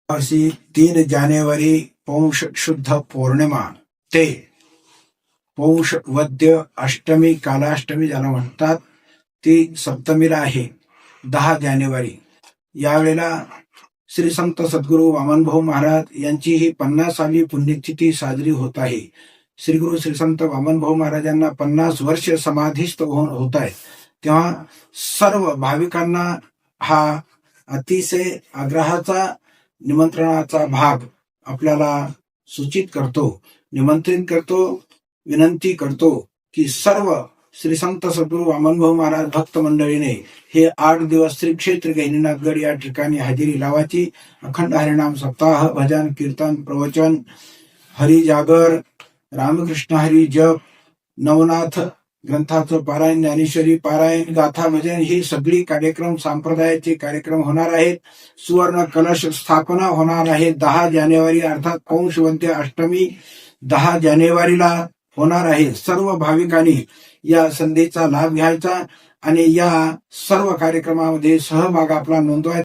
अशी 3 जानेवारी पौष शुद्ध पौर्णिमा ते पौष वद्य अष्टमी कालाष्टमी ज्याला म्हणतात ती सप्तमीला आहे 10 जानेवारी. यावेळेला श्री संत सद्गुरू वामनभाऊ महाराज यांची ही 50वी पुण्यतिथी साजरी होत आहे. श्री गुरु श्री संत वामनभाऊ महाराजांना 50 वर्ष समाधीस्थ होत आहे. तेव्हा सर्व भाविकांना हा अतिशय आग्रहाचा निमंत्रणाचा भाग आपल्याला सूचित करतो, निमंत्रित करतो, विनंती करतो की सर्व श्री संत सद्गुरू वामनभाऊ महाराज भक्त मंडळीने हे 8 दिवस श्री क्षेत्र गहिनीनाथगड या ठिकाणी हजेरी लावायची. अखंड हरिनाम सप्ताह, भजन, कीर्तन, प्रवचन, हरी जागर, रामकृष्ण हरी जप, नवनाथ ग्रंथाचं पारायण, ज्ञानेश्वरी पारायण, गाथा भजन ही सगळी कार्यक्रम संप्रदायाचे कार्यक्रम होणार आहेत. सुवर्ण कलश स्थापना होणार आहे 10 जानेवारी अर्थात पौष वद्य अष्टमी 10 जानेवारीला होणार आहे. सर्व भाविकांनी या संधीचा लाभ घ्यायचा आणि या सर्व कार्यक्रमामध्ये सहभाग आपला नोंदवायचा.